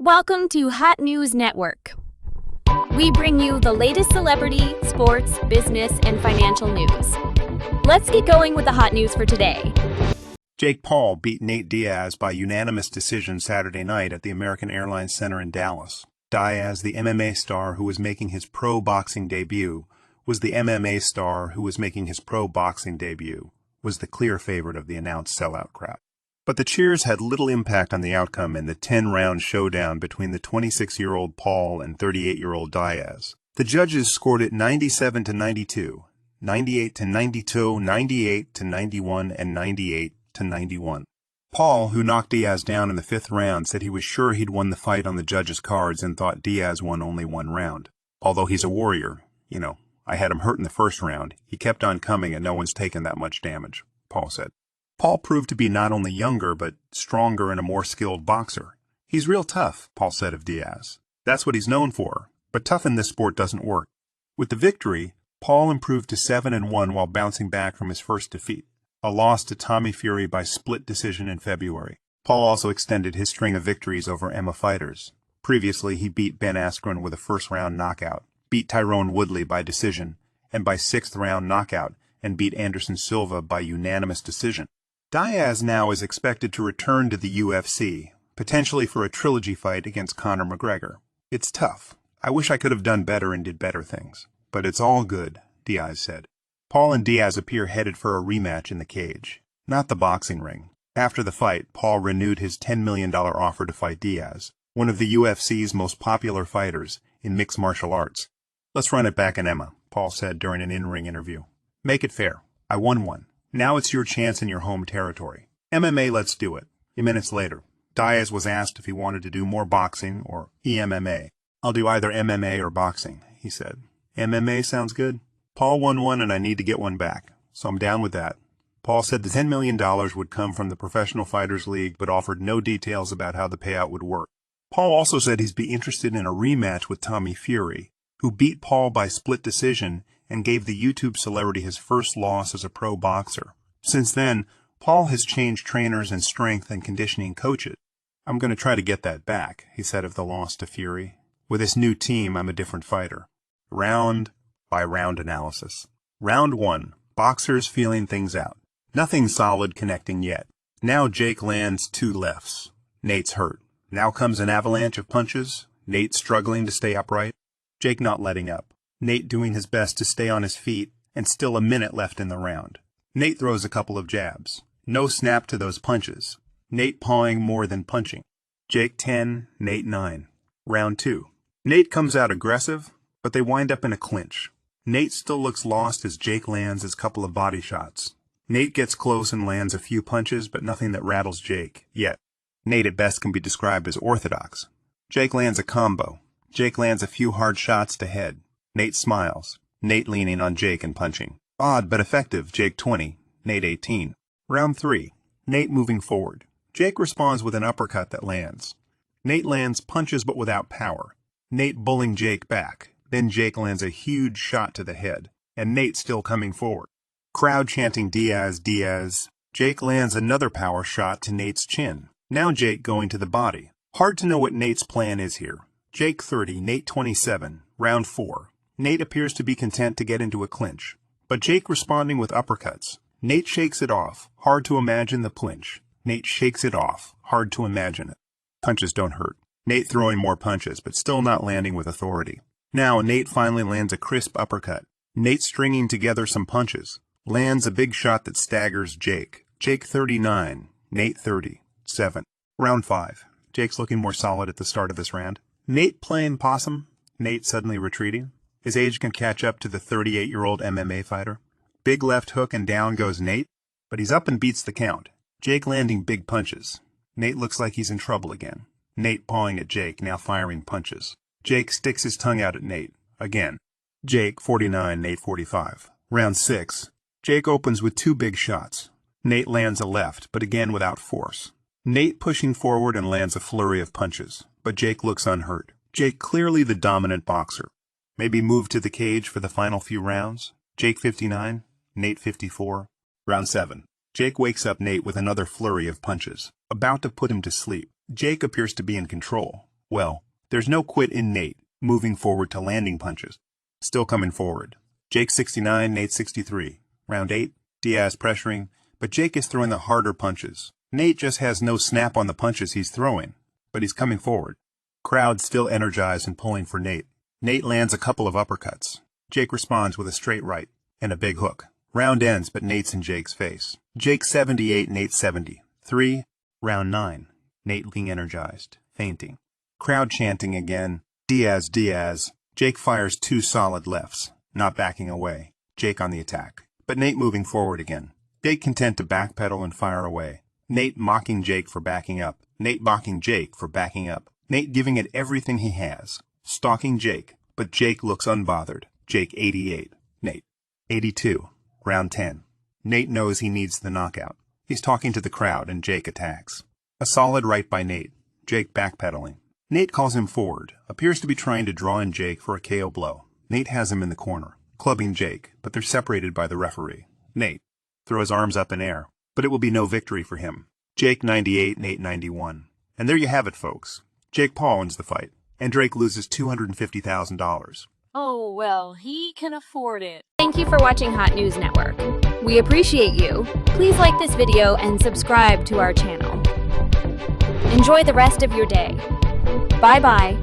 Welcome to Hot News Network. We bring you the latest celebrity, sports, business, and financial news. Let's get going with the hot news for today. Jake Paul beat Nate Diaz by unanimous decision Saturday night at the American Airlines Center in Dallas. Diaz, the MMA star who was making his pro boxing debut, was the clear favorite of the announced sellout crowd. But the cheers had little impact on the outcome in the 10-round showdown between the 26-year-old Paul and 38-year-old Diaz. The judges scored it 97-92, 98-92, 98-91, and 98-91. Paul, who knocked Diaz down in the fifth round, said he was sure he'd won the fight on the judges' cards and thought Diaz won only one round. Although he's a warrior, I had him hurt in the first round. He kept on coming and no one's taken that much damage, Paul said. Paul proved to be not only younger, but stronger and a more skilled boxer. He's real tough, Paul said of Diaz. That's what he's known for, but tough in this sport doesn't work. With the victory, Paul improved to 7-1 while bouncing back from his first defeat, a loss to Tommy Fury by split decision in February. Paul also extended his string of victories over MMA fighters. Previously, he beat Ben Askren with a first-round knockout, beat Tyrone Woodley by decision, and by sixth-round knockout, and beat Anderson Silva by unanimous decision. Diaz now is expected to return to the UFC, potentially for a trilogy fight against Conor McGregor. It's tough. I wish I could have done better and did better things. But it's all good, Diaz said. Paul and Diaz appear headed for a rematch in the cage, not the boxing ring. After the fight, Paul renewed his $10 million offer to fight Diaz, one of the UFC's most popular fighters in mixed martial arts. Let's run it back in Emma, Paul said during an in-ring interview. Make it fair. I won one. Now it's your chance in your home territory. MMA, let's do it. Minutes later, Diaz was asked if he wanted to do more boxing or MMA. I'll do either MMA or boxing, he said. MMA sounds good. Paul won one and I need to get one back, so I'm down with that. Paul said the $10 million would come from the Professional Fighters League, but offered no details about how the payout would work. Paul also said he'd be interested in a rematch with Tommy Fury, who beat Paul by split decision and gave the YouTube celebrity his first loss as a pro boxer. Since then, Paul has changed trainers and strength and conditioning coaches. I'm going to try to get that back, he said of the loss to Fury. With this new team, I'm a different fighter. Round by round analysis. Round 1. Boxers feeling things out. Nothing solid connecting yet. Now Jake lands 2 lefts. Nate's hurt. Now comes an avalanche of punches. Nate struggling to stay upright. Jake not letting up. Nate doing his best to stay on his feet, and still a minute left in the round. Nate throws a couple of jabs. No snap to those punches. Nate pawing more than punching. Jake 10, Nate 9. Round 2. Nate comes out aggressive, but they wind up in a clinch. Nate still looks lost as Jake lands his couple of body shots. Nate gets close and lands a few punches, but nothing that rattles Jake, yet. Nate at best can be described as orthodox. Jake lands a combo. Jake lands a few hard shots to head. Nate smiles. Nate leaning on Jake and punching. Odd but effective, Jake 20, Nate 18. Round 3. Nate moving forward. Jake responds with an uppercut that lands. Nate lands punches but without power. Nate bullying Jake back. Then Jake lands a huge shot to the head, and Nate still coming forward. Crowd chanting Diaz, Diaz. Jake lands another power shot to Nate's chin. Now Jake going to the body. Hard to know what Nate's plan is here. Jake 30, Nate 27. Round 4. Nate appears to be content to get into a clinch, but Jake responding with uppercuts. Nate shakes it off. Hard to imagine the clinch. Nate shakes it off. Hard to imagine it. Punches don't hurt. Nate throwing more punches, but still not landing with authority. Now Nate finally lands a crisp uppercut. Nate stringing together some punches. Lands a big shot that staggers Jake. Jake 39, Nate 37. Round 5. Jake's looking more solid at the start of this round. Nate playing possum. Nate suddenly retreating. His age can catch up to the 38-year-old MMA fighter. Big left hook and down goes Nate, but he's up and beats the count. Jake landing big punches. Nate looks like he's in trouble again. Nate pawing at Jake, now firing punches. Jake sticks his tongue out at Nate, again. Jake 49, Nate 45. Round 6. Jake opens with 2 big shots. Nate lands a left, but again without force. Nate pushing forward and lands a flurry of punches, but Jake looks unhurt. Jake clearly the dominant boxer. Maybe move to the cage for the final few rounds. Jake 59, Nate 54. Round 7. Jake wakes up Nate with another flurry of punches, about to put him to sleep. Jake appears to be in control. Well, there's no quit in Nate, moving forward to landing punches. Still coming forward. Jake 69, Nate 63. Round 8, Diaz pressuring, but Jake is throwing the harder punches. Nate just has no snap on the punches he's throwing, but he's coming forward. Crowd still energized and pulling for Nate. Nate lands a couple of uppercuts. Jake responds with a straight right and a big hook. Round ends, but Nate's in Jake's face. Jake 78, Nate 70. 3. Round 9. Nate being energized, fainting. Crowd chanting again. Diaz, Diaz. Jake fires 2 solid lefts, not backing away. Jake on the attack, but Nate moving forward again. Jake content to backpedal and fire away. Nate mocking Jake for backing up. Nate mocking Jake for backing up. Nate giving it everything he has. Stalking Jake, but Jake looks unbothered. Jake 88. Nate 82. Round 10. Nate knows he needs the knockout. He's talking to the crowd and Jake attacks. A solid right by Nate. Jake backpedaling. Nate calls him forward, appears to be trying to draw in Jake for a KO blow. Nate has him in the corner, clubbing Jake, but they're separated by the referee. Nate throws arms up in air, but it will be no victory for him. Jake 98, Nate 91. And there you have it, folks. Jake Paul wins the fight, and Drake loses $250,000. Oh, well, he can afford it. Thank you for watching Hot News Network. We appreciate you. Please like this video and subscribe to our channel. Enjoy the rest of your day. Bye-bye.